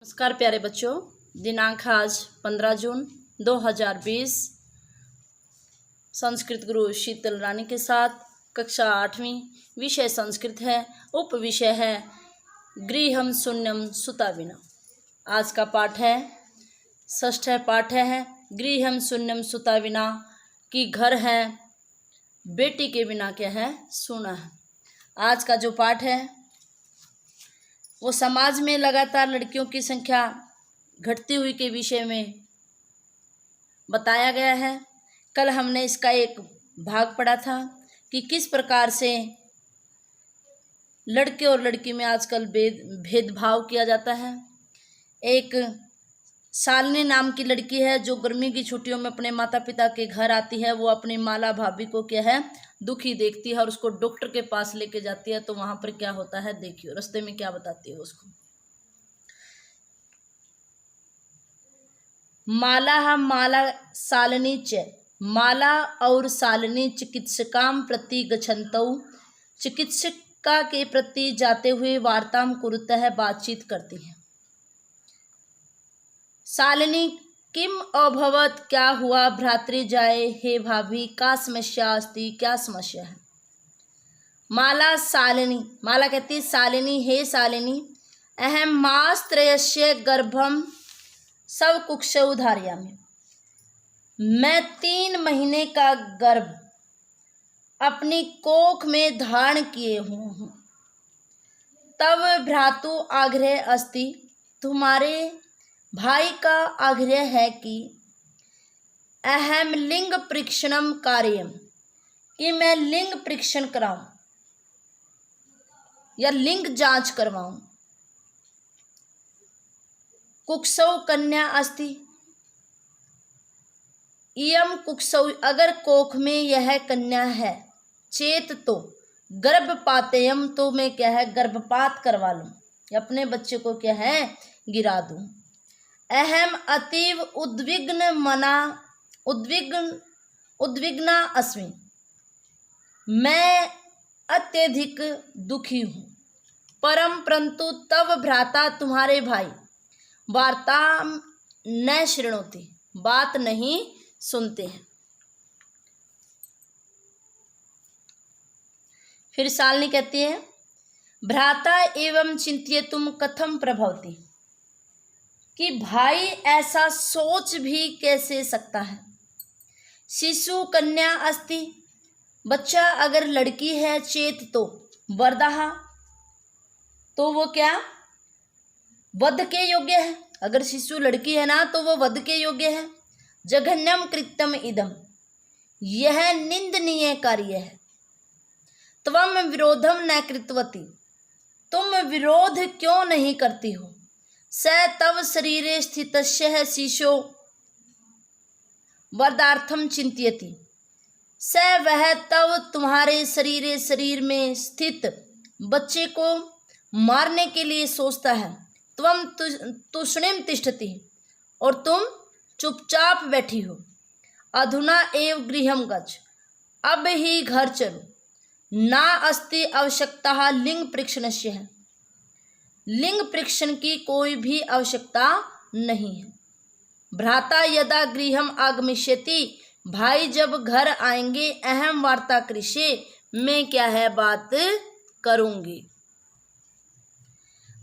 नमस्कार प्यारे बच्चों। दिनांक आज 15 जून 2020। संस्कृत गुरु शीतल रानी के साथ कक्षा 8वीं। विषय संस्कृत है। उप विषय है गृहम शून्यम सुता विना। आज का पाठ है षष्ठ पाठ है गृहम शून्यम सुता विना, कि घर है बेटी के बिना क्या है, सूना है। आज का जो पाठ है वो समाज में लगातार लड़कियों की संख्या घटती हुई के विषय में बताया गया है। कल हमने इसका एक भाग पढ़ा था कि किस प्रकार से लड़के और लड़की में आजकल भेदभाव किया जाता है। एक शालिनी नाम की लड़की है जो गर्मी की छुट्टियों में अपने माता पिता के घर आती है। वो अपनी माला भाभी को क्या है, दुखी देखती है और उसको डॉक्टर के पास लेके जाती है। तो वहां पर क्या होता है देखियो, रास्ते में क्या बताती है उसको। माला शालिनी च माला और शालिनी चिकित्सकाम प्रति गच्छन्तौ, चिकित्सिका के प्रति जाते हुए वार्ताम कुरुतः बातचीत करती है। शालिनी किम अभवत, क्या हुआ भ्रातृ जाए, हे भाभी का समस्या अस्ति, क्या समस्या है। माला शालिनी, माला कहती है शालिनी, हे शालिनी, अहम मासत्रयस्य गर्भम सब कुक्षौ धारयामि, मैं 3 महीने का गर्भ अपनी कोख में धारण किए हूँ। तब भ्रातु आग्रह अस्ति, तुम्हारे भाई का आग्रह है कि अहम लिंग परीक्षणम कार्यम, कि मैं लिंग परीक्षण कराऊं या लिंग जांच करवाऊं। कुक्षौ कन्या अस्ति, इयम कुक्षौ, अगर कोख में यह कन्या है, चेत तो गर्भपातेयम, तो मैं क्या है गर्भपात करवा लूं या अपने बच्चे को क्या है गिरा दूं। अहम अतीव उद्विग्ना अस्मि, मैं अत्यधिक दुखी हूँ। परम परंतु तव भ्राता, तुम्हारे भाई, वार्ता न शृणोति, बात नहीं सुनते हैं। फिर शालिनी कहती है भ्राता एवं चिंत्यतुम कथम प्रभवति, कि भाई ऐसा सोच भी कैसे सकता है। शिशु कन्या अस्ति, बच्चा अगर लड़की है, चेत तो वरदाहा, तो वो क्या वध के योग्य है। अगर शिशु लड़की है ना तो वो वध के योग्य है। जघन्यम कृत्यम इदम, यह निंदनीय कार्य है। त्वम विरोधम न कृतवती, तुम विरोध क्यों नहीं करती हो। स तव शरीरे स्थितस्य शिशो वधार्थम चिंत्यति, स वह तव तुम्हारे शरीर में स्थित बच्चे को मारने के लिए सोचता है। त्वम तुष्णिम तिष्ठति, और तुम चुपचाप बैठी हो। अधुना एव गृहम गच्छ, अब ही घर चलो। ना अस्ति आवश्यकता लिंग परीक्षणस्य है, लिंग परीक्षण की कोई भी आवश्यकता नहीं है। भ्राता यदा गृहम आगमिष्यति, भाई जब घर आएंगे, अहम वार्ता कृष्ये, मैं क्या है बात करूंगी।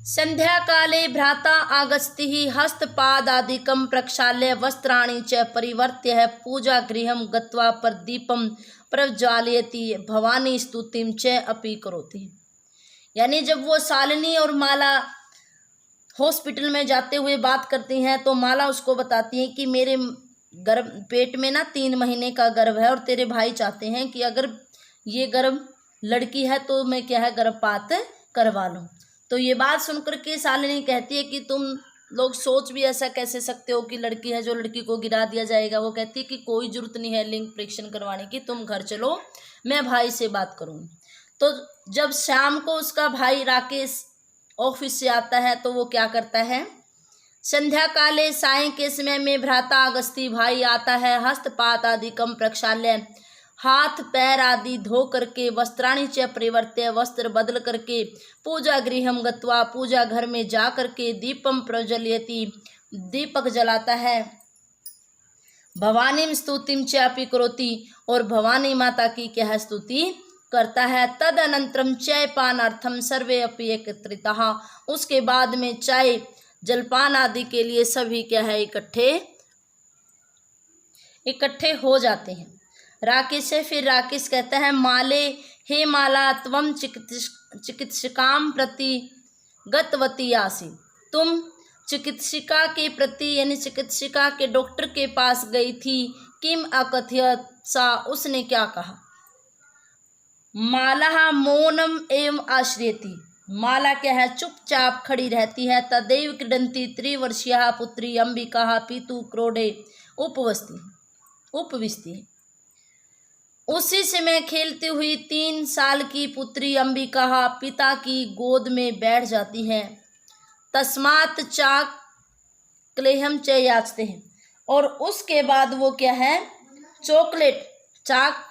संध्या काले भ्राता आगस्ति हस्तपादादिकं प्रक्षाल्य वस्त्राणि च परिवर्त्य पूजा गृहं गत्वा प्रदीपं प्रज्वालयति भवानी स्तुतिं च अपि करोति। यानी जब वो शालिनी और माला हॉस्पिटल में जाते हुए बात करती हैं तो माला उसको बताती है कि मेरे गर्भ पेट में ना 3 महीने का गर्भ है और तेरे भाई चाहते हैं कि अगर ये गर्भ लड़की है तो मैं क्या है गर्भपात करवा लूँ। तो ये बात सुनकर के शालिनी कहती है कि तुम लोग सोच भी ऐसा कैसे सकते हो कि लड़की है जो लड़की को गिरा दिया जाएगा। वो कहती है कि कोई जरूरत नहीं है लिंग परीक्षण करवाने की, तुम घर चलो, मैं भाई से बात करूँगी। तो जब शाम को उसका भाई राकेश ऑफिस से आता है तो वो क्या करता है, संध्या काले साय के समय में भ्राता अगस्ती भाई आता है, हस्तपात आदि कम प्रक्षाल्य, हाथ पैर आदि धो करके वस्त्राणि च परिवर्त्य वस्त्र बदल करके पूजा गृहम गत्वा पूजा घर में जा करके दीपम प्रज्वलयति दीपक जलाता है। भवानी स्तुतिम च अपि करोति और भवानी माता की क्या है स्तुति करता है। तद अनंतरम चाय पानार्थम सर्वे अपि एकत्रितः उसके बाद में चाय जलपान आदि के लिए सभी क्या है इकट्ठे हो जाते हैं। राकेश है, फिर राकेश कहता है माले हे माला त्वम चिकित्सिकाम प्रति गतवती आसी, तुम चिकित्सिका के प्रति यानी चिकित्सिका के डॉक्टर के पास गई थी। किम अकथयत सा उसने क्या कहा। माला मौनम एवं आश्रयति माला क्या है चुपचाप खड़ी रहती है। तदैव क्रीडन्ति त्रिवर्षीया पुत्री अंबिका पितु क्रोडे उपविष्टि उसी समय खेलती हुई 3 साल की पुत्री अंबिका पिता की गोद में बैठ जाती है। तस्मात् चाक क्लेहम च याचते हैं और उसके बाद वो क्या है चॉकलेट चाक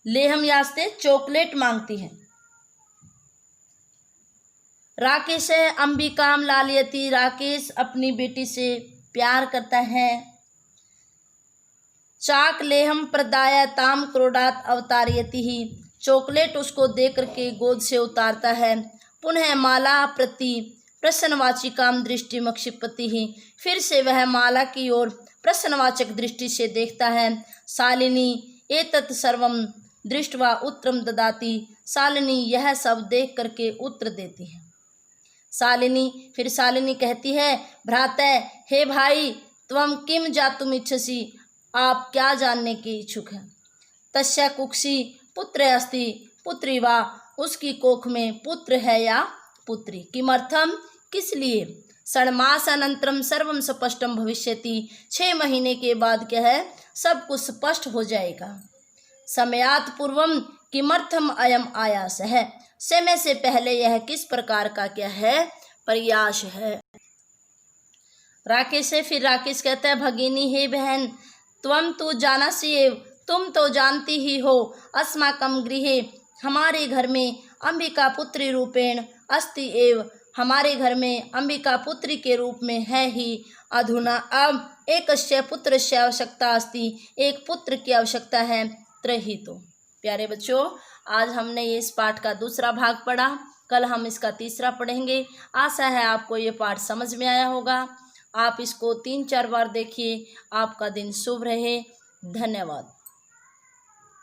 लेहम याचते चॉकलेट मांगती है। राकेश है अंबिकाम लालियती राकेश अपनी बेटी से प्यार करता है। चाक लेहम प्रदाय ताम क्रोडात अवतारियति ही चॉकलेट उसको दे करके गोद से उतारता है। पुनः माला प्रति प्रश्नवाचिकाम दृष्टि मक्षिपति ही फिर से वह माला की ओर प्रश्नवाचक दृष्टि से देखता है। शालिनी एतत् सर्वम दृष्टवा उत्तरम ददाति शालिनी यह सब देख करके उत्तर देती है। शालिनी फिर शालिनी कहती है भ्रातः हे भाई त्वम किम जातुम इच्छसि आप क्या जानने की इच्छुक हैं। तस्या कुक्षी पुत्र अस्ति पुत्री वा उसकी कोख में पुत्र है या पुत्री। किमर्थम किस लिए। षण्मास अनंतरम सर्वम स्पष्टम भविष्यति 6 महीने के बाद क्या है सब कुछ स्पष्ट हो जाएगा। समयात पूर्वम किमर्थम अयम आयास है समय से पहले यह किस प्रकार का क्या है प्रयास है। राकेश है फिर राकेश कहता है भगिनी हे बहन त्वम तो जानासि एव तुम तो जानती ही हो अस्माकं गृहे हमारे घर में अंबिका पुत्री रूपेण अस्ति एव हमारे घर में अंबिका पुत्री के रूप में है ही। अधुना अब एकस्य पुत्रस्य आवश्यकता अस्ति एक पुत्र की आवश्यकता है। त्रही तो प्यारे बच्चों आज हमने ये इस पाठ का दूसरा भाग पढ़ा, कल हम इसका तीसरा पढ़ेंगे। आशा है आपको ये पाठ समझ में आया होगा। आप इसको 3-4 बार देखिए। आपका दिन शुभ रहे। धन्यवाद।